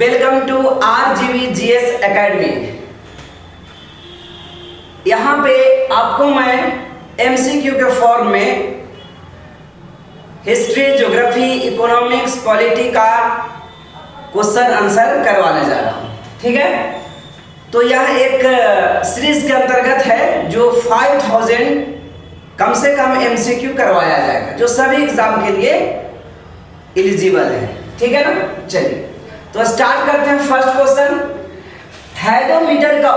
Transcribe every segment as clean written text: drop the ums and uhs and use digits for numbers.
Welcome to RGV GS academy. यहाँ पे आपको मैं MCQ के फॉर्म में हिस्ट्री, ज्योग्राफी, इकोनॉमिक्स, पॉलिटी का क्वेश्चन आंसर करवाने जा रहा हूँ। ठीक है, तो यह एक सीरीज के अंतर्गत है जो 5000 कम से कम MCQ करवाया जाएगा, जो सभी एग्जाम के लिए एलिजिबल है। ठीक है ना, चलिए तो स्टार्ट करते हैं। फर्स्ट क्वेश्चन, फायदोमीटर का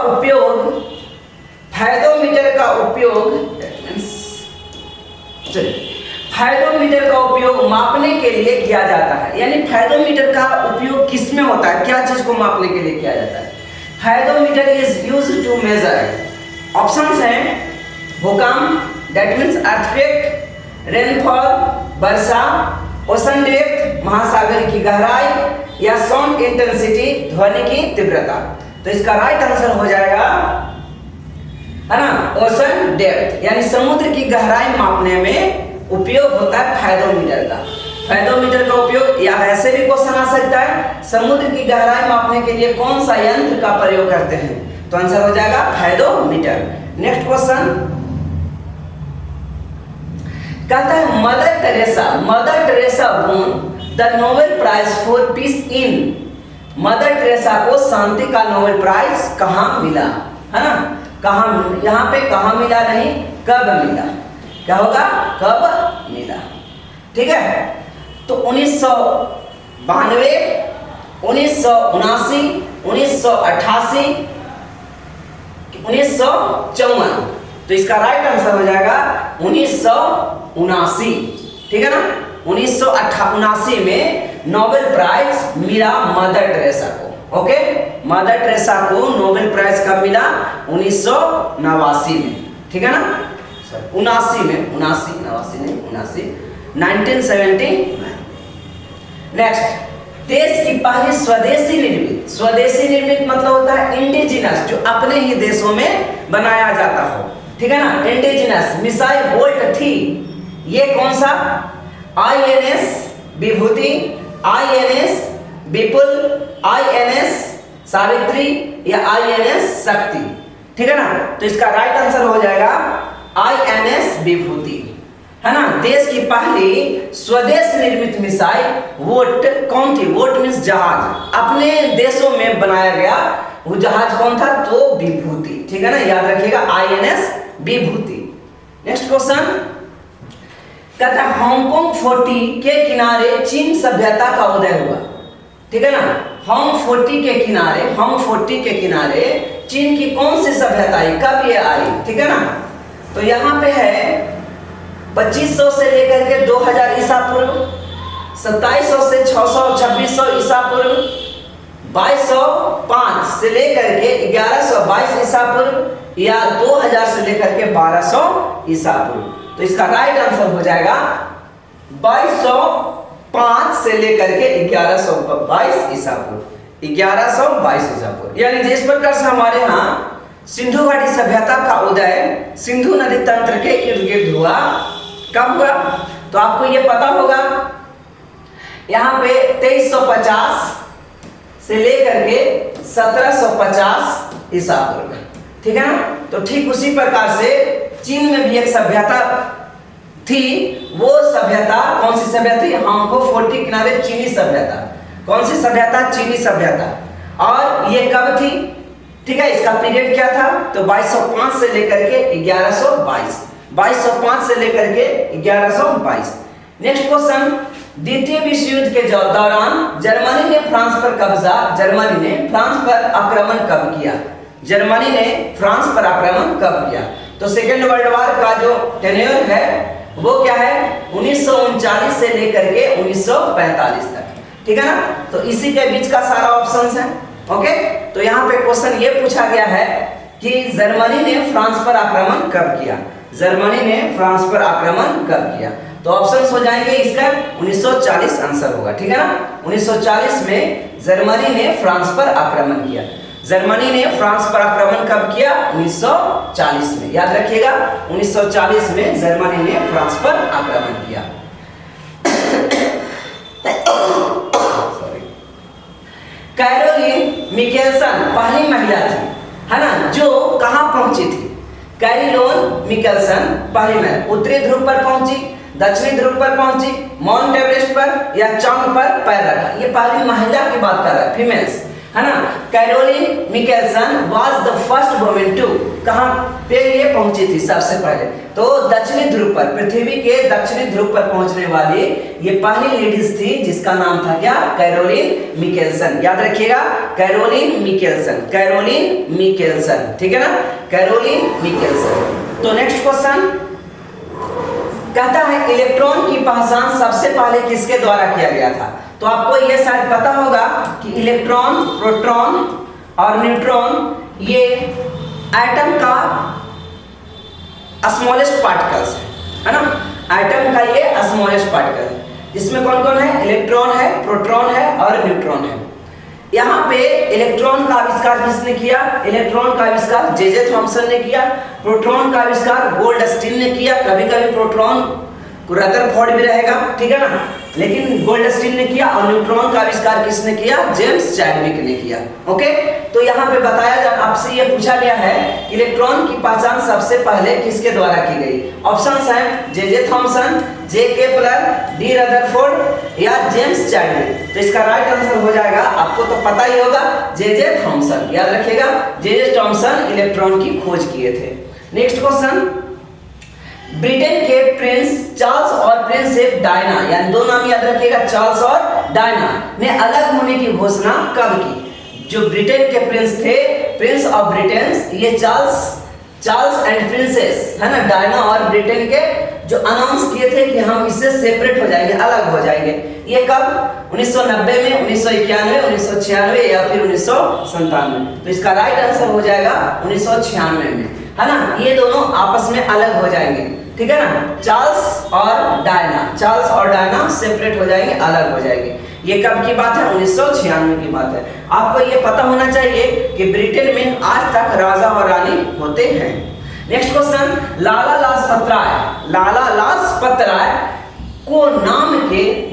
उपयोग मापने के लिए किया जाता है। यानी फायदोमीटर का उपयोग किस में होता है, क्या चीज को मापने के लिए किया जाता है? Fathometer is used to measure. Options हैं भूकंप, दैट मींस अर्थक्वेक, रेनफॉल, वर्षा, ओशन डेप्थ, महासागर की गहराई, या साउंड इंटेंसिटी, ध्वनि की तीव्रता। तो इसका राइट आंसर हो जाएगा, है ना, ओशन डेप्थ, यानी समुद्र की गहराई मापने में उपयोग होता है फायदोमीटर का। फायदोमीटर का उपयोग, या ऐसे भी क्वेश्चन आ सकता है, समुद्र की गहराई मापने के लिए कौन सा यंत्र का प्रयोग करते हैं? तो आंसर हो जाएगा फायदोमीटर। नेक्स्ट क्वेश्चन कहता है Mother Teresa won the Nobel prize for peace in. Mother Teresa को शांति का नोबेल प्राइज कहाँ मिला, है ना? कहाँ, यहाँ पे कहाँ मिला नहीं, कब मिला। क्या होगा, कब मिला। ठीक है, तो 1992, 1979, 1988, 1954। तो इसका राइट आंसर हो जाएगा 1979। ठीक है ना, 1979 में नोबेल प्राइज मिला मदर टेरेसा को। ओके, मदर टेरेसा को नोबेल प्राइज कब मिला? 1989 में। ठीक है ना, 1979। नेक्स्ट, देश की पहली स्वदेशी निर्मित मतलब होता है इंडिजिनस, जो अपने ही देशों में बनाया जाता हो। ठीक है ना, इंडिजिनस मिसाइल बोल्ट थी। ये कौन सा? INS विभूति, INS विपुल, INS सावित्री, या INS शक्ति। ठीक है ना, तो इसका राइट आंसर हो जाएगा INS विभूति, है ना। देश की पहली स्वदेश निर्मित मिसाइल वोट कौन थी? वोट मीन्स जहाज, अपने देशों में बनाया गया वो जहाज कौन था? तो विभूति। ठीक है ना, याद रखिएगा INS विभूति। नेक्स्ट क्वेश्चन कहता है हांगकांग फोर्टी के किनारे चीन सभ्यता का उदय हुआ। ठीक है ना, हांग फोर्टी के किनारे चीन की कौन सी सभ्यता आई, कब ये आई? ठीक है ना, तो यहाँ पे है 2500 से लेकर के 2000 ईसा पूर्व, 2700 से 2600 ईसा पूर्व, 2205 से लेकर के 1122 ईसा पूर्व, या 2000 से लेकर के 1200 ईसा पूर्व। तो इसका राइट आंसर हो जाएगा 2205 से लेकर के 1122 ईसा पूर्व, 1122 ईसा पूर्व। यानी जिस प्रकार से हमारे यहाँ सिंधु घाटी सभ्यता का उदय सिंधु नदी तंत्र के इर्द गिर्द हुआ, कब हुआ? तो आपको ये पता होगा, यहाँ पे 2350 से लेकर के 1750 ईसा पूर्व। ठीक है ना, तो ठीक उसी प्रकार से चीन में भी एक सभ्यता थी। वो सभ्यता कौन सी सभ्यता थी? हांगकांग फोर्टी किनारे चीनी सभ्यता। कौन सी सभ्यता? चीनी सभ्यता। और ये कब थी? ठीक है, इसका पीरियड क्या था? तो 2205 से लेकर के 1122, 2205 से लेकर के 1122। नेक्स्ट क्वेश्चन, द्वितीय विश्व युद्ध के दौरान जर्मनी ने फ्रांस पर आक्रमण कब किया? जर्मनी ने फ्रांस पर आक्रमण कब किया? तो सेकेंड वर्ल्ड वॉर का जो टेन्योर है वो क्या है? 1939 से लेकर के 1945 तक। ठीक है ना, तो इसी के बीच का सारा ऑप्शंस है। ओके, तो यहाँ पे क्वेश्चन ये पूछा गया है कि जर्मनी ने फ्रांस पर आक्रमण कब किया? जर्मनी ने फ्रांस पर आक्रमण कब किया? तो ऑप्शंस हो जाएंगे इसका 1940 आंसर होगा। ठीक है ना, 1940 में जर्मनी ने फ्रांस पर आक्रमण किया। जर्मनी ने फ्रांस पर आक्रमण कब किया? 1940 में। याद रखिएगा, 1940 में जर्मनी ने फ्रांस पर आक्रमण किया। कैरोलिन मिकेल्सन पहली महिला थी, है ना, जो कहाँ पहुंची थी। कैरोलिन मिकेल्सन पहली महिला उत्तरी ध्रुव पर पहुंची, दक्षिणी ध्रुव पर पहुंची, माउंट एवरेस्ट पर या चांद पर पैर रखा। ये पहली महिला की बात कर रहा है, फीमेल्स, है ना। Caroline Mikkelsen was the first woman to, कहाँ पे ये पहुंची थी सबसे पहले, तो दक्षिणी ध्रुव पर, पृथ्वी के दक्षिणी ध्रुव पर पहुंचने वाली ये पहली लेडीज थी, जिसका नाम था क्या, कैरोलिन मिकेल्सन। याद रखिएगा, कैरोलिन मिकेल्सन, कैरोलिन मिकेल्सन, ठीक है ना, कैरोलिन मिकेल्सन। तो नेक्स्ट क्वेश्चन कहता है इलेक्ट्रॉन की पहचान सबसे पहले किसके द्वारा किया गया था। तो आपको यह शायद पता होगा कि इलेक्ट्रॉन, प्रोटॉन और न्यूट्रॉन ये एटम का स्मॉलेस्ट पार्टिकल्स है ना, एटम का ये स्मॉलेस्ट पार्टिकल है, जिसमें कौन कौन है, इलेक्ट्रॉन है, प्रोटॉन है और न्यूट्रॉन है। यहाँ पे इलेक्ट्रॉन का आविष्कार किसने किया, इलेक्ट्रॉन का आविष्कार जे थॉमसन ने किया। प्रोटॉन का आविष्कार गोल्डस्टीन ने किया, कभी कभी प्रोटॉन रदरफोर्ड भी रहेगा, ठीक है ना, लेकिन गोल्डस्टीन ने किया। और न्यूट्रॉन का आविष्कार किसने किया, जेम्स चैडविक ने किया। ओके, तो यहाँ पे बताया जा, आपसे ये पूछा गया है इलेक्ट्रॉन की पहचान सबसे पहले किसके द्वारा की गई। ऑप्शंस हैं जे थॉमसन, जे केपलर, डी रदरफोर्ड या जेम्स चैडविक। तो इसका राइट आंसर हो जाएगा, आपको तो पता ही होगा, जे थॉमसन। याद रखिएगा, जे थॉमसन इलेक्ट्रॉन की खोज किए थे। नेक्स्ट क्वेश्चन, ब्रिटेन के प्रिंस चार्ल्स और प्रिंसेस डायना, यानी दो नाम याद रखिएगा, चार्ल्स और डायना, ने अलग होने की घोषणा कब की। जो ब्रिटेन के प्रिंस थे, प्रिंस ऑफ ब्रिटेन, ये चार्ल्स एंड प्रिंसेस, है ना, डायना और ब्रिटेन के, जो अनाउंस किए थे कि हम इससे सेपरेट हो जाएंगे, अलग हो जाएंगे। ये कब, 1990 में, 1991, 1996 या फिर 1997। तो इसका राइट आंसर हो जाएगा 1996 में, है ना। ये दोनों आपस में अलग हो जाएंगे, ठीक है ना, चार्ल्स और डायना सेपरेट हो जाएंगे, अलग हो जाएंगे। ये कब की बात है, 1996 की बात है। आपको ये पता होना चाहिए कि ब्रिटेन में आज तक राजा और रानी होते हैं। नेक्स्ट क्वेश्चन, लाला लाजपत राय को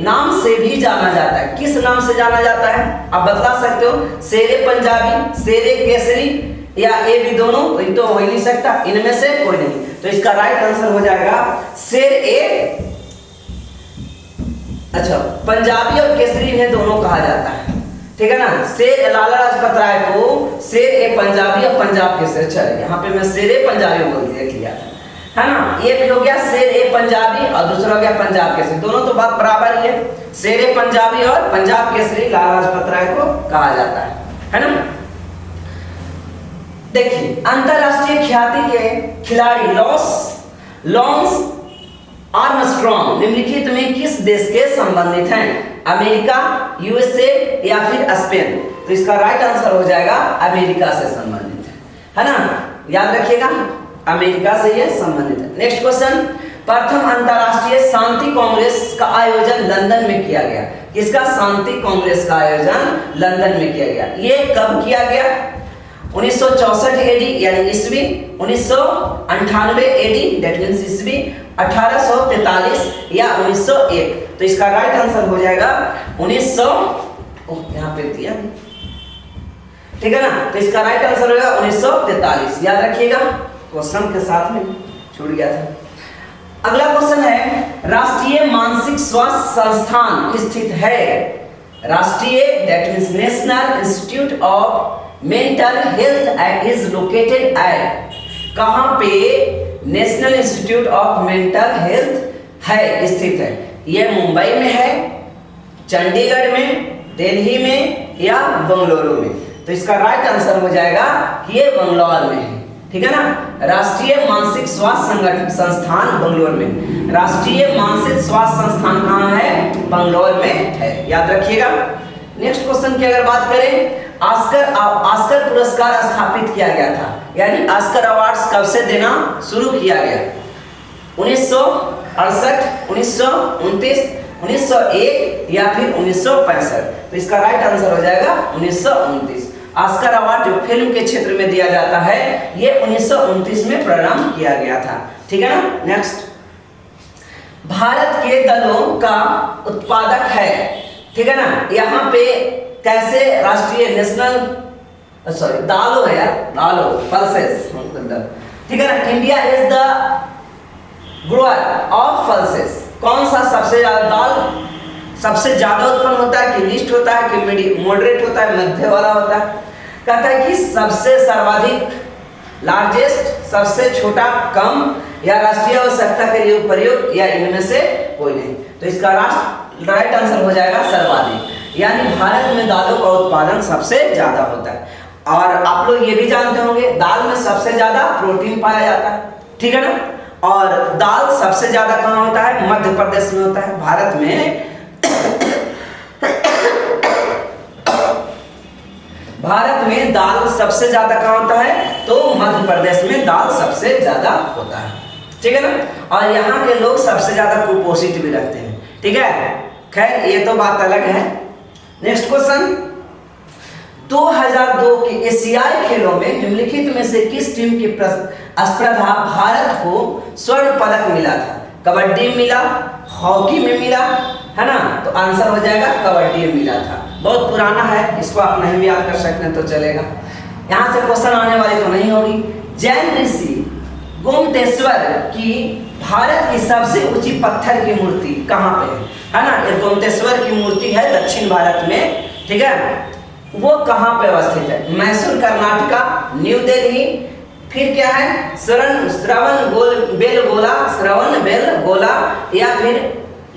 नाम से भी जाना जाता है। किस नाम से जाना जाता है, आप बता सकते हो, शेरे पंजाबी, शेरे केसरी या ए भी दोनों, तो ये तो हो ही नहीं सकता, इनमें से कोई नहीं। तो इसका राइट आंसर हो जाएगा शेर ए, अच्छा, पंजाबी और केसरी इन्हें दोनों कहा जाता है, ठीक है ना। शेर लाला लाजपत राय को शेर ए पंजाबी और पंजाब केसरी, चले यहाँ पे मैं शेर ए पंजाबी बोल दिया था, है ना। एक हो गया शेर ए पंजाबी और दूसरा हो गया पंजाब केसरी, दोनों तो बात बराबर ही है। शेर ए पंजाबी और पंजाब केसरी लाला लाजपत राय को कहा जाता है ना। देखिए, अंतरराष्ट्रीय ख्याति के खिलाड़ी लॉन्स आर्मस्ट्रॉन्ग निम्नलिखित में किस देश के संबंधित हैं, अमेरिका, यूएसए या फिर स्पेन। तो इसका राइट आंसर हो जाएगा अमेरिका से संबंधित है ना, याद रखिएगा, अमेरिका से ये संबंधित है। नेक्स्ट क्वेश्चन, प्रथम अंतरराष्ट्रीय शांति कांग्रेस का आयोजन लंदन में किया गया। किसका, शांति कांग्रेस का आयोजन लंदन में किया गया। ये कब किया गया, 1964 एडी यानी ईस्वी, 1998 एडी दैट मींस ईस्वी, 1843 या 1901। तो इसका राइट आंसर हो जाएगा 1900, यहाँ पे दिया, ठीक है ना। तो इसका राइट आंसर होगा 1943, याद रखिएगा, क्वेश्चन के साथ में छूट गया था। अगला क्वेश्चन है, राष्ट्रीय मानसिक स्वास्थ्य संस्थान स्थित है, राष्ट्रीय that means national institute of mental health is located at, कहां पे national institute of mental health है, स्थित है। यह मुंबई में है, चंडीगढ़ में, दिल्ली में या बंगलुरु में। तो इसका राइट आंसर हो जाएगा कि ये बंगलौर में है, ठीक है ना। राष्ट्रीय मानसिक स्वास्थ्य संस्थान बंगलौर में, राष्ट्रीय मानसिक स्वास्थ्य संस्थान कहाँ है, बंगलौर में है, याद रखिएगा। नेक्स्ट क्वेश्चन की अगर बात करें, ऑस्कर पुरस्कार स्थापित किया गया था, यानी ऑस्कर अवार्ड्स कब से देना शुरू किया गया, 1968, 1929, 1901 या फिर 1965। तो इसका राइट आंसर हो जाएगा 1929। ऑस्कर अवार्ड जो फिल्म के क्षेत्र में दिया जाता है, ये 1929 में प्रारंभ किया गया था, ठीक है ना। नेक्स्ट, भारत के दलों का उत्पादक है, ठीक है ना। यहाँ पे कैसे राष्ट्रीय नेशनल सॉरी दालो है यार, दालो पल्सेस, ठीक है ना। India is the grower of pulses. कौन सा सबसे ज्यादा दाल सबसे ज्यादा उत्पन्न होता है कि लिस्ट होता है कि मॉडरेट होता है, मध्य वाला होता है? कहता है कि सबसे सर्वाधिक लार्जेस्ट, सबसे छोटा कम, या राष्ट्रीय आवश्यकता के लिए प्रयोग, या इनमें से कोई नहीं। तो इसका राइट आंसर हो जाएगा सर्वाधिक, यानी भारत में दालों का उत्पादन सबसे ज्यादा होता है। और आप लोग ये भी जानते होंगे दाल में सबसे ज्यादा प्रोटीन पाया जाता है, ठीक है ना। और दाल सबसे ज्यादा कहाँ होता है? मध्य प्रदेश में होता है। भारत में भारत में दाल सबसे ज्यादा कहाँ होता है? तो मध्य प्रदेश में दाल सबसे ज्यादा होता है, ठीक है ना। और यहाँ के लोग सबसे ज्यादा कुपोषित भी रहते हैं, ठीक है। खैर ये तो बात अलग है। नेक्स्ट क्वेश्चन, 2002 के एशियाई खेलों में निम्नलिखित में से किस टीम की स्पर्धा भारत को स्वर्ण पदक मिला था? कबड्डी में मिला, हॉकी में मिला, है ना। तो आंसर हो जाएगा कबड्डी में मिला था। बहुत पुराना है, इसको आप नहीं भी याद कर सकते हैं तो चलेगा। यहाँ से क्वेश्चन आने वाली तो नहीं होगी। जैन ऋषि गोमतेश्वर की भारत की सबसे ऊंची पत्थर की मूर्ति कहाँ पे है ना। ये गोमतेश्वर की मूर्ति है दक्षिण भारत में, ठीक है। वो कहाँ पे अवस्थित है? मैसूर कर्नाटका, न्यू दिल्ली, फिर क्या है श्रवण बेलगोला, या फिर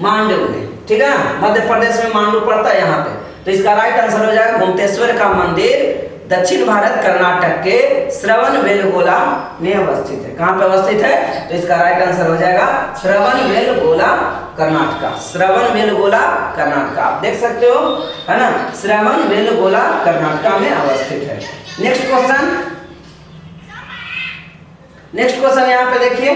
मांडू में, ठीक है ना। मध्य प्रदेश में मांडू पड़ता है यहाँ पे। तो इसका राइट आंसर हो जाएगा गोमतेश्वर का मंदिर दक्षिण भारत कर्नाटक के श्रवण बेलगोला में अवस्थित है। कहाँ पे अवस्थित है? तो इसका राइट आंसर हो जाएगा श्रवण बेलगोला कर्नाटका। श्रवण बेलगोला कर्नाटका आप देख सकते हो, है ना। श्रवण बेलगोला कर्नाटका में अवस्थित है। नेक्स्ट क्वेश्चन यहाँ पे देखिए।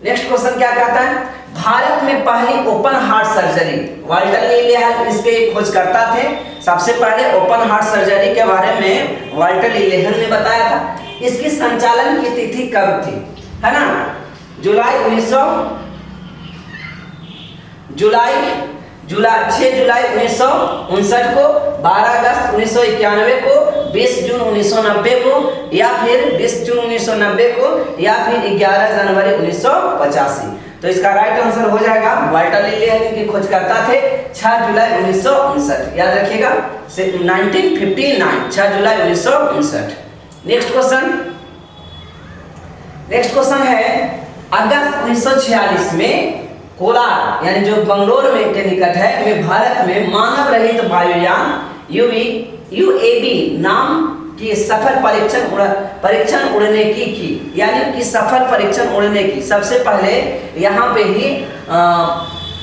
नेक्स्ट क्वेश्चन क्या कहता है? भारत में पहली ओपन हार्ट सर्जरी, वाल्टर लीलेहन इसके खोजकर्ता थे। सबसे पहले ओपन हार्ट सर्जरी के बारे में वाल्टर लीलेहन ने बताया था। इसकी संचालन की तिथि कब थी? है ना, जुलाई 6 जुलाई 1959 को, 12 अगस्त 1991 को, 20 जून 1990 को, या फिर 20 जून 1990 को, या फिर 11 जनवरी 1985। तो इसका राइट आंसर हो जाएगा वाल्टर लीलेहन के खोजकर्ता थे 6 जुलाई 1959। याद रखिएगा 1959, 6 जुलाई 1959। नेक्स्ट क्वेश्चन है अगस्त 1946 में कोलार यानी जो बंगलोर में के निकट है में भारत में मानव रहित वायुयान यूएवी नाम की सफल परीक्षण उड़ने की यानी कि सफल परीक्षण उड़ने की सबसे पहले यहाँ पे ही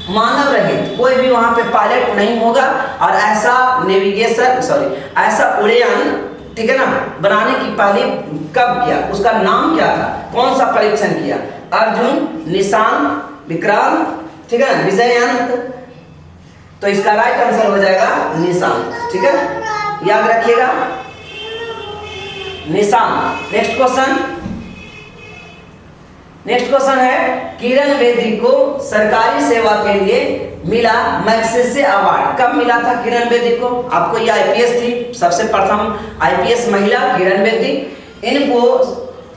मानव रहित कोई भी वहाँ पे पायलट नहीं होगा और ऐसा ऐसा उड़ान, ठीक है ना, बनाने की पहली कब किया, उसका नाम क्या था, कौन सा परीक्षण किया? अर्जुन, निशान, विक्रांत, ठीक है, विजयंत। तो इसका राइट आंसर हो जाएगा निशांत, ठीक है, याद रखिएगा निशांत। नेक्स्ट क्वेश्चन है किरण बेदी को सरकारी सेवा के लिए मिला मैग्सेसे अवार्ड। कब मिला था किरण बेदी को? आपको ये आईपीएस थी, सबसे प्रथम आईपीएस महिला किरण बेदी। इनको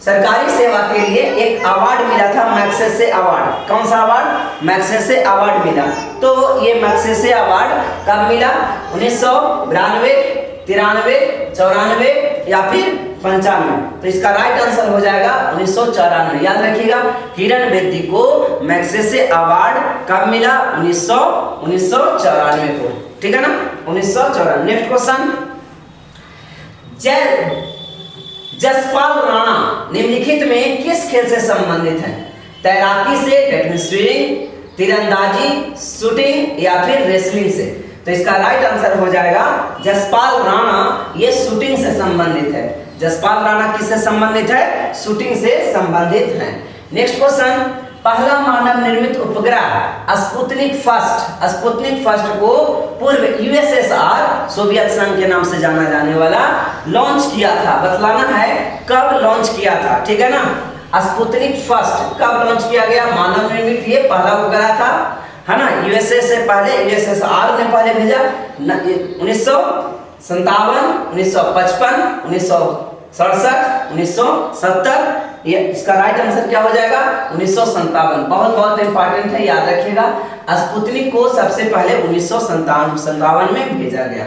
सरकारी सेवा के लिए एक अवार्ड मिला था, मैग्सेसे अवार्ड। कौन सा अवार्ड? मैग्सेसे अवार्ड मिला। तो ये मैग्सेसे अवार्ड कब मिला? 1992, 93, 94 या फिर 95। तो इसका राइट आंसर हो जाएगा 1994। याद रखिएगा किरण बेदी को मैग्सेसे अवार्ड कब मिला? 1994 को, ठीक है ना, 1994। नेक्स्ट क्वेश्चन, जसपाल राणा निम्नलिखित में किस खेल से संबंधित है? तैराकी से, दैट मींस स्विमिंग, तीरंदाजी, शूटिंग या फिर रेसलिंग से। तो इसका राइट आंसर हो जाएगा जसपाल राणा, ये शूटिंग से संबंधित है। जसपाल राणा किससे संबंधित है? शूटिंग से संबंधित है। नेक्स्ट क्वेश्चन, पहला मानव निर्मित उपग्रह स्पुतनिक फर्स्ट को पूर्व यूएसएसआर सोवियत संघ के नाम से जाना जाने वाला लॉन्च किया था। बतलाना है कब लॉन्च किया था, ठीक है ना। स्पुतनिक फर्स्ट कब लॉन्च किया गया? मानव निर्मित ये पहला उपग्रह था है ना। यूएसए से पहले यूएसएसआर ने पहले भेजा 1957, 1955, 1967, 1970। ये इसका राइट आंसर क्या हो जाएगा? 1957। बहुत इंपॉर्टेंट है, याद रखिएगा। स्पुतनिक को सबसे पहले 1957 में भेजा गया।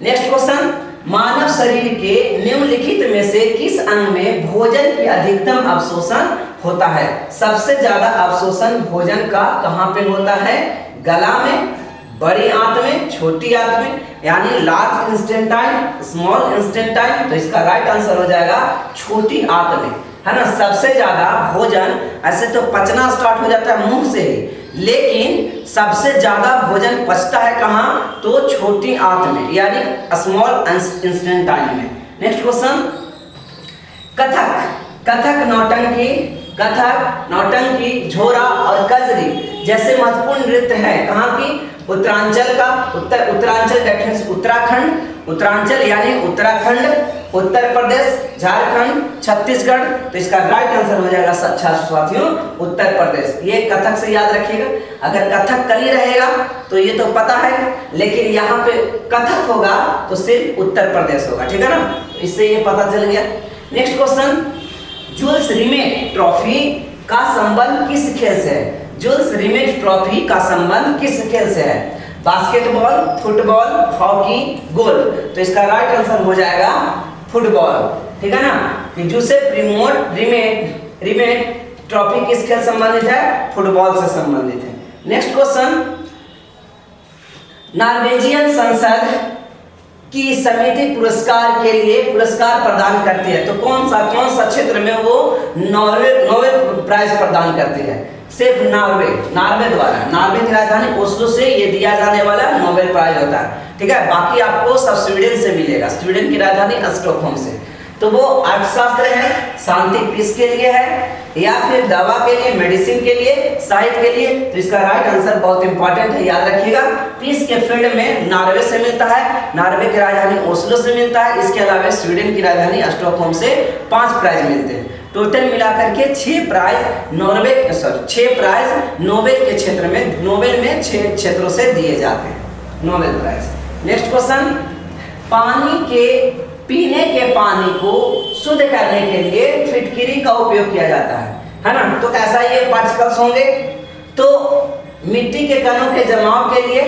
नेक्स्ट क्वेश्चन, मानव शरीर के निम्नलिखित में से किस अंग में भोजन की अधिकतम अवशोषण होता है? सबसे ज्यादा अवशोषण भोजन का कहाँ पे होता है? गला में, बड़ी आंत में, छोटी आंत में, यानी लार्ज इंस्टेंटाइन, स्मॉल इंस्टेंटाइन। तो इसका राइट आंसर हो जाएगा छोटी आंत में, है ना। सबसे ज्यादा भोजन ऐसे तो पचना स्टार्ट हो जाता है मुंह से ही, लेकिन सबसे ज्यादा भोजन पचता है कहाँ? तो छोटी आंत में, यानी स्मॉल इंस्टेंटाइन में। नेक्स्ट क्वेश्चन, कथक, नौटंकी, झोरा और कजरी जैसे महत्वपूर्ण नृत्य है कहाँ की? उत्तरांचल का, उत्तरांचल उत्तरांचल यानी उत्तराखंड, उत्तर प्रदेश, झारखंड, छत्तीसगढ़। तो इसका राइट आंसर हो जाएगा साथियों उत्तर प्रदेश। ये कथक से याद रखिएगा। अगर कथक कली रहेगा तो ये तो पता है, लेकिन यहाँ पे कथक होगा तो सिर्फ उत्तर प्रदेश होगा, ठीक है ना। इससे ये पता चल गया। Next question, Joule's remit trophy का संबंध किस खेल से है? जुल्स रिमेट ट्रॉफी का संबंध किस खेल से है? Basketball, football, hockey, golf. तो इसका राइट आंसर हो जाएगा फुटबॉल, ठीक है ना। कि जोसेफ रिमेट ट्रॉफी किस खेल संबंधित है? फुटबॉल से संबंधित है। नेक्स्ट क्वेश्चन, नॉर्वेजियन संसद की समिति पुरस्कार के लिए पुरस्कार प्रदान करती है, तो कौन सा क्षेत्र में वो नोबेल प्राइज प्रदान करती है? सिर्फ नॉर्वे द्वारा, नॉर्वे की राजधानी ओस्लो से ये दिया जाने वाला नोबेल प्राइज होता है, ठीक है। बाकी आपको सब स्वीडन से मिलेगा, स्वीडन की राजधानी स्टॉकहोम से। तो वो अर्थशास्त्र है, शांति पीस के लिए है, या फिर दवा के लिए, मेडिसिन के लिए, साहित्य के लिए। तो इसका राइट आंसर बहुत इंपॉर्टेंट है, याद रखिएगा। पीस के फील्ड में नॉर्वे से मिलता है, नॉर्वे की राजधानी ओस्लो से मिलता है। इसके अलावा स्वीडन की राजधानी स्टॉकहोम से 5 प्राइज मिलते हैं। टोटल मिलाकर के 6 प्राइज नोबेल के क्षेत्र में, नोबेल में 6 क्षेत्रों से दिए जाते हैं नोबेल प्राइज। नेक्स्ट क्वेश्चन, पीने के पानी को शुद्ध करने के लिए फिटकिरी का उपयोग किया जाता है ना। तो कैसा ये पार्टिकल्स होंगे? तो मिट्टी के कणों के जमाव के लिए,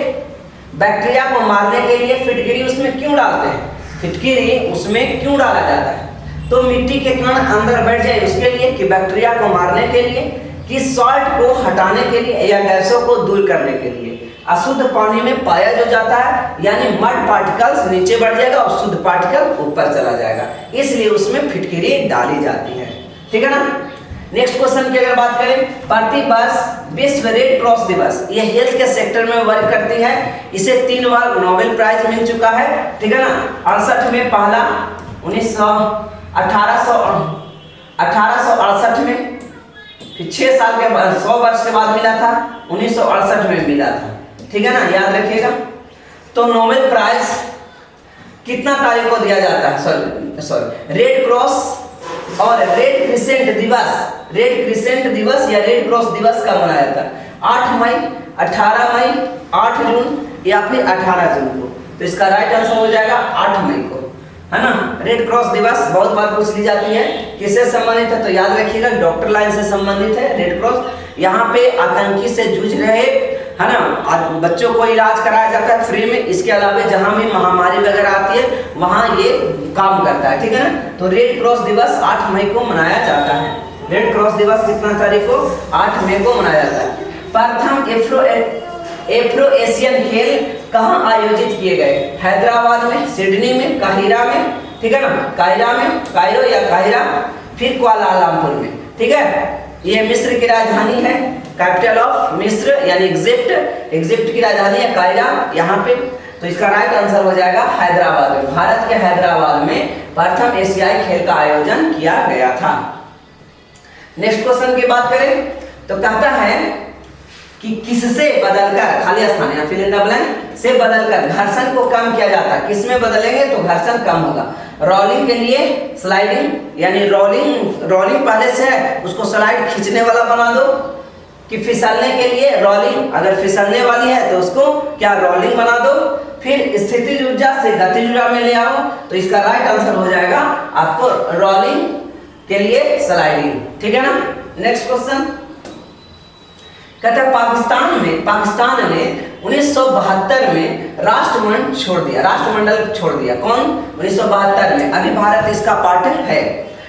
बैक्टीरिया को मारने के लिए फिटकिरी उसमें क्यों डालते हैं? फिटकिरी उसमें क्यों डाला जाता है? तो मिट्टी के कण अंदर बैठ जाए उसके लिए, कि बैक्टीरिया को मारने के लिए, कि सॉल्ट को हटाने के लिए, या गैसों को दूर करने के लिए। अशुद्ध पानी में पाया जो जाता है, यानी मड पार्टिकल्स नीचे बढ़ जाएगा और शुद्ध पार्टिकल ऊपर चला जाएगा, इसलिए उसमें फिटकिरी डाली जाती है, ठीक है ना। नेक्स्ट क्वेश्चन की अगर बात करें, प्रतिवर्ष विश्व रेड क्रॉस दिवस, ये हेल्थ के सेक्टर में वर्क करती है। इसे 3 बार नोबेल प्राइज मिल चुका है, ठीक है ना। 68 में पहला, 1868 में, फिर 6 साल के बाद 100 वर्ष के बाद मिला था, 1968 में मिला था, ठीक है ना, याद रखिएगा। तो नोबेल प्राइज कितना तारीख को दिया जाता है? सॉरी रेड क्रॉस और रेड क्रिसेंट दिवस या रेड क्रॉस दिवस कब मनाया जाता है? 8 मई, 18 मई, 8 जून या फिर 18 जून को। तो इसका राइट आंसर हो जाएगा 8 मई को, है ना। रेड क्रॉस दिवस बहुत बार पूछ ली जाती है, किससे संबंधित है? तो याद रखिएगा डॉक्टर लाइन से संबंधित है रेड क्रॉस। यहाँ पे आतंकी से जूझ रहे, है ना, और बच्चों को इलाज कराया जाता है फ्री में। इसके अलावा जहाँ भी महामारी वगैरह आती है वहाँ ये काम करता है, ठीक है ना। तो रेड क्रॉस दिवस 8 मई को मनाया जाता है। रेड क्रॉस दिवस कितना तारीख को? 8 मई को मनाया जाता है। प्रथम एफ्रो एशियन खेल कहाँ आयोजित किए गए? हैदराबाद में, सिडनी में, काहिरा में, ठीक है ना, कायरो या काहिरा, फिर कुआलालंपुर में, ठीक है। ये मिस्र की राजधानी है, कैपिटल ऑफ मिस्र यानी इजिप्ट की राजधानी है कायरा यहाँ पे। तो इसका राइट आंसर हो जाएगा हैदराबाद में। भारत के हैदराबाद में प्रथम एशियाई खेल का आयोजन किया गया था। नेक्स्ट क्वेश्चन की बात करें तो कहता है कि किससे बदलकर, खाली स्थान या फिर ब्लैंक से बदलकर घर्षण को कम किया जाता है? किसमें बदलेंगे तो घर्षण कम होगा? रोलिंग के लिए स्लाइडिंग, यानी रोलिंग पहले से है उसको स्लाइड खींचने वाला बना दो, कि फिसलने के लिए रोलिंग, अगर फिसलने वाली है तो उसको क्या रोलिंग बना दो। फिर स्थितिज ऊर्जा से गतिज ऊर्जा में ले आओ, तो इसका राइट आंसर हो जाएगा आपको रोलिंग के लिए स्लाइडिंग, ठीक है ना। नेक्स्ट क्वेश्चन कहता है पाकिस्तान ने 1972 में राष्ट्रमंडल छोड़ दिया। कौन? 1972 में। अभी भारत इसका पार्ट है,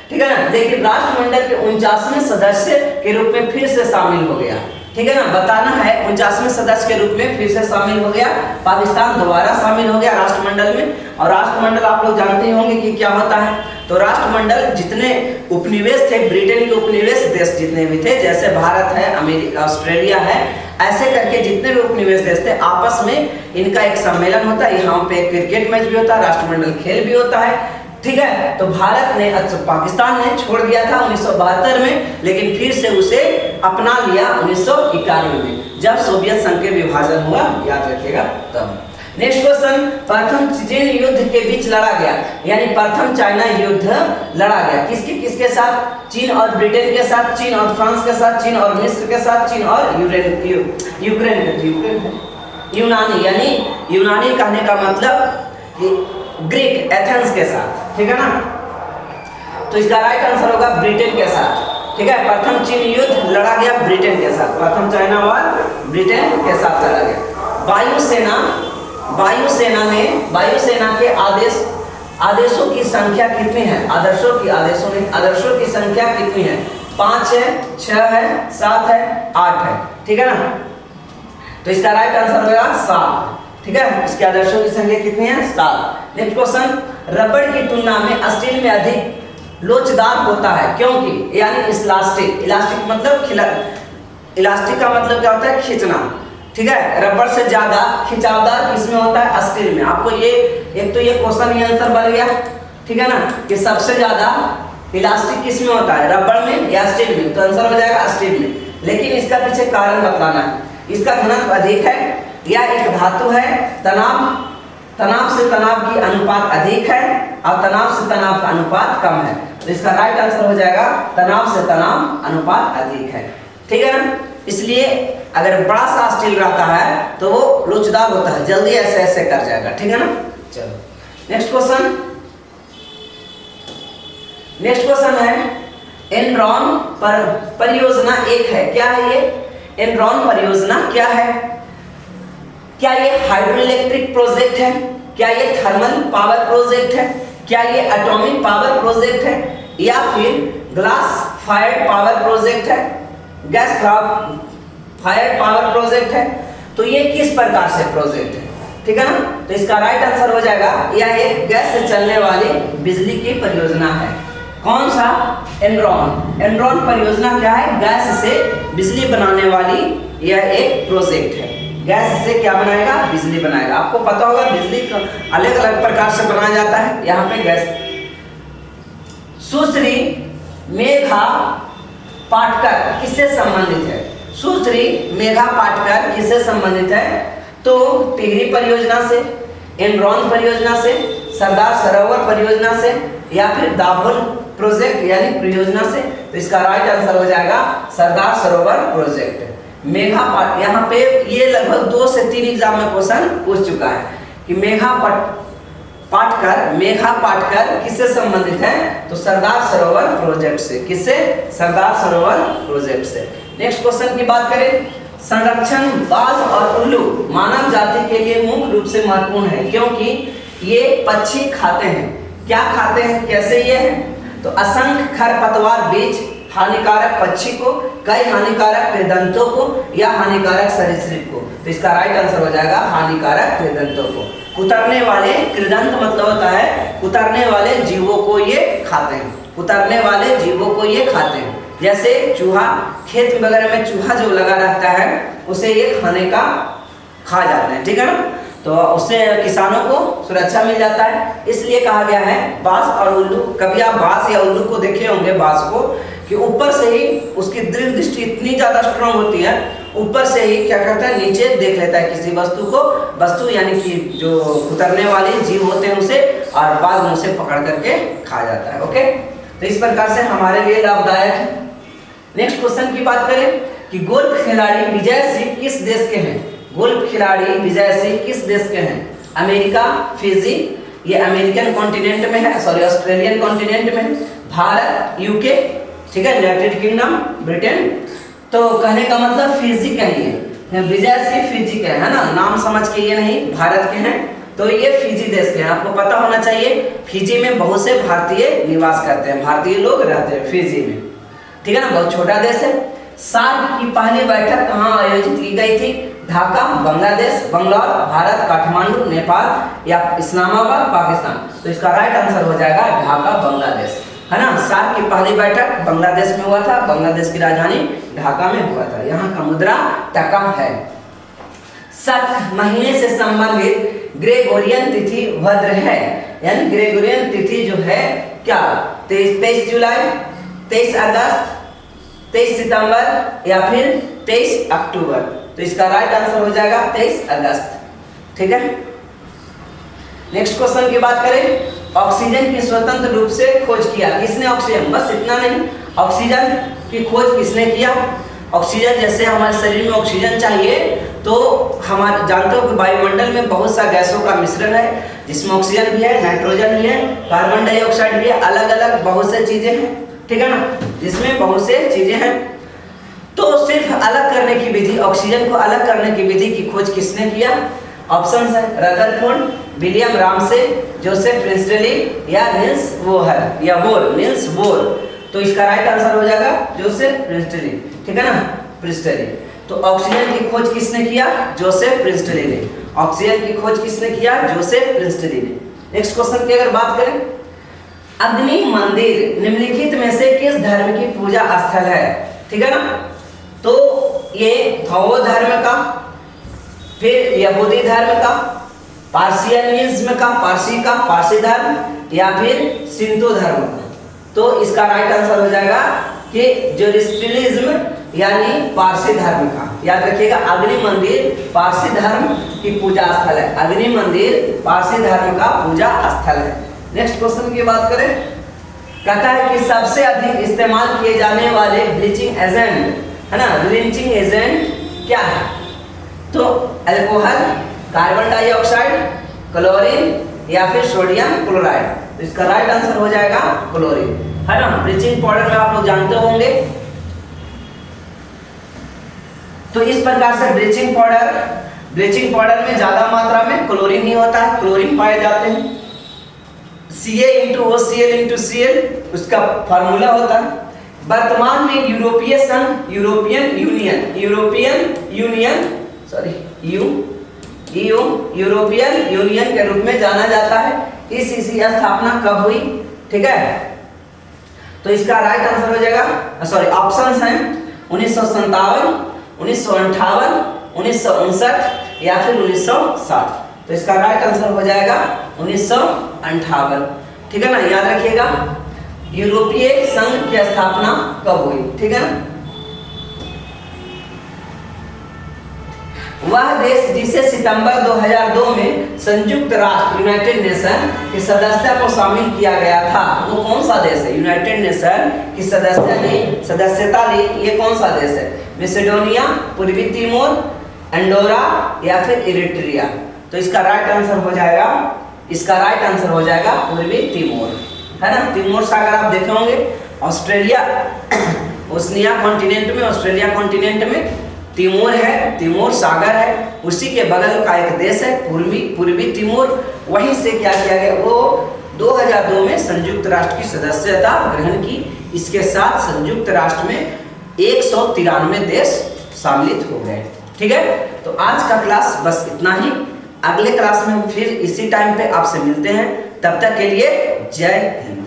ठीक है ना, लेकिन राष्ट्रमंडल के 49वें सदस्य के रूप में फिर से शामिल हो गया, ठीक है ना। बताना है 49वें सदस्य के रूप में फिर से शामिल हो गया, पाकिस्तान दोबारा शामिल हो गया राष्ट्रमंडल में। और राष्ट्रमंडल आप लोग जानते ही होंगे कि क्या होता है। तो राष्ट्रमंडल जितने उपनिवेश थे, ब्रिटेन के उपनिवेश देश जितने भी थे, जैसे भारत है, अमेरिका, ऑस्ट्रेलिया है, ऐसे करके जितने भी उपनिवेश देश थे, आपस में इनका एक सम्मेलन होता है। यहाँ पे क्रिकेट मैच भी होता है, राष्ट्रमंडल खेल भी होता है, ठीक है। तो भारत ने, पाकिस्तान ने छोड़ दिया था 1972 में, लेकिन फिर से उसे अपना लिया 1991 में, जब सोवियत संघ के विभाजन हुआ, याद रखिएगा तब। नेक्स्ट क्वेश्चन, प्रथम चीन युद्ध के बीच लड़ा गया, यानी प्रथम चाइना युद्ध लड़ा गया किसके साथ? चीन और ब्रिटेन के साथ, चीन और फ्रांस के साथ, चीन और मिस्र के साथ, चीन और यूनानी, यानी यूनानी कहने का मतलब ग्रीक, एथेंस के साथ, ठीक है ना। तो इसका राइट आंसर होगा ब्रिटेन के साथ, ठीक है। प्रथम चीन युद्ध लड़ा गया ब्रिटेन के साथ, प्रथम चाइना वार ब्रिटेन के साथ लड़ा गया। वायुसेना के आदेशों की संख्या कितनी है? आदर्शों की संख्या कितनी है? 5 है, 6 है, 7 है, 8 है, ठीक है ना। तो इसका राइट आंसर होगा 7, ठीक है। इसके आदर्शों की संख्या कितनी है? 7। नेक्स्ट क्वेश्चन, रबड़ की तुलना में स्टील में अधिक लोचदार होता है क्योंकि, यानी इलास्टिक मतलब इलास्टिक का मतलब क्या होता है? खींचना, ठीक है। रबड़ से ज्यादा खिंचावदार किसमें होता है? स्टील में। आपको ये एक तो ये क्वेश्चन ही आंसर बन गया, ठीक है ना, कि सबसे ज्यादा इलास्टिक किसमें होता है? रबड़ में या स्टील में? तो आंसर हो जाएगा स्टील में। लेकिन इसका पीछे कारण बतलाना है। इसका घनत्व अधिक है, या एक धातु है, तनाव से तनाव की अनुपात अधिक है और तनाव से तनाव का अनुपात कम है। तो इसका राइट आंसर हो जाएगा तनाव से तनाव अनुपात अधिक है, ठीक है ना। इसलिए अगर बड़ा सा स्टील रहता है तो वो लोचदार होता है, जल्दी ऐसे कर जाएगा, ठीक है ना। चलो नेक्स्ट क्वेश्चन है एनरॉन परियोजना एक है। क्या है ये एनरॉन परियोजना? क्या है? क्या ये हाइड्रो इलेक्ट्रिक प्रोजेक्ट है? क्या ये थर्मल पावर प्रोजेक्ट है? क्या ये एटॉमिक पावर प्रोजेक्ट है? या फिर ग्लास फायर्ड पावर प्रोजेक्ट है, गैस फायर्ड पावर प्रोजेक्ट है? तो ये किस प्रकार से प्रोजेक्ट है, ठीक है ना। तो इसका राइट आंसर हो जाएगा यह एक गैस से चलने वाली बिजली की परियोजना है। कौन सा? एनरॉन परियोजना क्या है? गैस से बिजली बनाने वाली यह एक प्रोजेक्ट है। गैस से क्या बनाएगा? बिजली बनाएगा। आपको पता होगा बिजली को अलग अलग प्रकार से बनाया जाता है। यहाँ पे गैस। सुश्री मेघा पाटकर किससे संबंधित है? सुश्री मेघा पाटकर किससे संबंधित है? तो टिहरी परियोजना से, एनरॉन परियोजना से, सरदार सरोवर परियोजना से, या फिर दाभोल प्रोजेक्ट यानी परियोजना से। तो इसका राइट आंसर हो जाएगा सरदार सरोवर प्रोजेक्ट। मेघा पाट, यहाँ पे ये लगभग 2 से 3 एग्जाम में क्वेश्चन पूछ चुका है कि मेघा पाटकर किससे संबंधित है? तो सरदार सरोवर प्रोजेक्ट से। किससे? सरदार सरोवर प्रोजेक्ट से। नेक्स्ट क्वेश्चन की बात करें, संरक्षण बाज और उल्लू मानव जाति के लिए मुख्य रूप से महत्वपूर्ण है क्योंकि ये पक्षी खाते हैं। क्या खाते हैं? कैसे ये है? तो असंख्य खरपतवार बीज, हानिकारक पक्षी को, कई हानिकारक कृदंतों को, या हानिकारक सरीसृप को। तो इसका राइट आंसर हो जाएगा हानिकारक कृदंतों को। कुतरने वाले कृदंत मतलब होता है कुतरने वाले जीवों को ये खाते हैं, कुतरने वाले जीवों को ये खाते हैं। जैसे चूहा, खेत वगैरह में चूहा जो लगा रहता है उसे ये खाने का खा जाते हैं, ठीक है ना। तो उससे किसानों को सुरक्षा मिल जाता है, इसलिए कहा गया है बाज और उल्लू। कभी आप बाज या उल्लू को देखे होंगे, बाज को, कि ऊपर से ही उसकी दृढ़ दृष्टि इतनी ज्यादा स्ट्रांग होती है, ऊपर से ही क्या करता है, नीचे देख लेता है किसी वस्तु को, वस्तु यानी कि जो कुतरने वाले जीव होते हैं उसे, और बाद में उसे पकड़ करके खा जाता है। ओके, तो इस प्रकार से हमारे लिए लाभदायक है। नेक्स्ट क्वेश्चन की बात करें, कि गोल्फ खिलाड़ी विजय सिंह किस देश के हैं? गोल्फ खिलाड़ी विजय सिंह किस देश के हैं? अमेरिका, फिजी, ये अमेरिकन कॉन्टिनेंट में है, सॉरी ऑस्ट्रेलियन कॉन्टिनेंट में है, भारत, यूके, ठीक है, यूनाइटेड किंगडम, ब्रिटेन। तो कहने का मतलब फिजी का ही है, विजय सिंह फिजी के है ना, नाम समझ के ये नहीं भारत के हैं, तो ये फिजी देश के हैं। आपको पता होना चाहिए फिजी में बहुत से भारतीय निवास करते हैं, भारतीय लोग रहते हैं फिजी में, ठीक है ना, बहुत छोटा देश है। सार्क की पहली बैठक कहाँ आयोजित की गई थी? ढाका, बांग्लादेश, बंगलौर, भारत, काठमांडू, नेपाल या इस्लामाबाद, पाकिस्तान। तो इसका राइट आंसर हो जाएगा ढाका, बांग्लादेश, है ना। सार्क की पहली बैठक बांग्लादेश में हुआ था, बांग्लादेश की राजधानी ढाका में हुआ था। यहाँ का मुद्रा टका है। शक महीने से संबंधित ग्रेगोरियन तिथि भद्र है, यानी ग्रेगोरियन तिथि जो है क्या? 23 जुलाई, 23 अगस्त, 23 सितंबर या फिर 23 अक्टूबर। तो इसका राइट आंसर हो जाएगा 23 अगस्त, ठीक है। नेक्स्ट क्वेश्चन की बात करें, ऑक्सीजन की स्वतंत्र रूप से खोज किया किसने? ऑक्सीजन, बस इतना नहीं, ऑक्सीजन की खोज किसने किया? ऑक्सीजन, जैसे हमारे शरीर में ऑक्सीजन चाहिए तो हमारे जानते हो कि वायुमंडल में बहुत सा गैसों का मिश्रण है, जिसमें ऑक्सीजन भी है, नाइट्रोजन भी है, कार्बन डाइऑक्साइड भी है, अलग अलग बहुत से चीजें हैं, ठीक है ना, जिसमें बहुत से चीजें हैं। तो सिर्फ अलग करने की विधि, ऑक्सीजन को अलग करने की विधि की खोज किसने किया? ऑप्शन है Rutherford, William Ramsay, Joseph priestly या निल्स बोहर या बोर, निल्स बोर। तो इसका राइट आंसर हो जाएगा जोसेफ प्रिस्टली, ठीक है ना, प्रिस्टली। तो ऑक्सीजन की खोज किसने किया? जोसेफ प्रिस्टली ने। ऑक्सीजन की खोज किसने किया? जोसेफ प्रिस्टली ने। नेक्स्ट क्वेश्चन की अगर बात करें, अग्नि मंदिर निम्नलिखित में से किस धर्म की पूजा स्थल है? ठीक है ना, तो ये थाओ धर्म का, फिर यहूदी धर्म का, पार्सियनिज्म का, पारसी का, पारसी धर्म, या फिर सिंतो धर्म का। तो इसका राइट आंसर हो जाएगा कि जोरिस्ट्रियनिज्म यानी पारसी धर्म का। याद रखिएगा, अग्नि मंदिर पारसी धर्म की पूजा स्थल है, अग्नि मंदिर पारसी धर्म का पूजा स्थल है। नेक्स्ट क्वेश्चन की बात करें, कहता है कि सबसे अधिक इस्तेमाल किए जाने वाले ब्लीचिंग एजेंट, है ना, ब्लीचिंग एजेंट क्या है? तो अल्कोहल, कार्बन डाइऑक्साइड, क्लोरीन या फिर सोडियम क्लोराइड। तो इसका राइट आंसर हो जाएगा क्लोरीन, है ना। ब्लीचिंग पाउडर में आप लोग जानते होंगे। तो इस प्रकार से ब्लीचिंग पाउडर में ज्यादा मात्रा में क्लोरीन ही होता है, क्लोरीन पाए जाते हैं। CaOCl उसका फार्मूला होता है। वर्तमान में यूरोपियन यूनियन के रूप में जाना जाता है। इसकी स्थापना कब हुई? ठीक है, तो इसका राइट आंसर हो जाएगा, सॉरी ऑप्शंस हैं 1957, 1958, 1959 या फिर 1960। तो इसका राइट आंसर हो जाएगा 1958, ठीक है ना। याद रखिएगा, यूरोपीय संघ की स्थापना कब हुई, ठीक है ना। वह देश जिसे सितंबर 2002 में संयुक्त राष्ट्र यूनाइटेड नेशन की सदस्यता को शामिल किया गया था, वो कौन सा देश है? यूनाइटेड नेशन की सदस्यता ली, ये कौन सा देश है? मैसेडोनिया, पूर्वी तिमोर, एंडोरा या फिर इरिट्रिया। तो इसका राइट आंसर हो जाएगा पूर्वी तिमोर, है ना। तिमोर सागर आप देखे होंगे, ऑस्ट्रेलिया ओशनिया कॉन्टिनेंट में, ऑस्ट्रेलिया कॉन्टिनेंट में तिमोर है, तिमोर सागर है, उसी के बगल का एक देश है पूर्वी तिमोर। वहीं से क्या किया गया, वो 2002 में संयुक्त राष्ट्र की सदस्यता ग्रहण की। इसके साथ संयुक्त राष्ट्र में 193 देश सम्मिलित हो गए, ठीक है। तो आज का क्लास बस इतना ही। अगले क्लास में फिर इसी टाइम पे आपसे मिलते हैं, तब तक के लिए जय हिंद।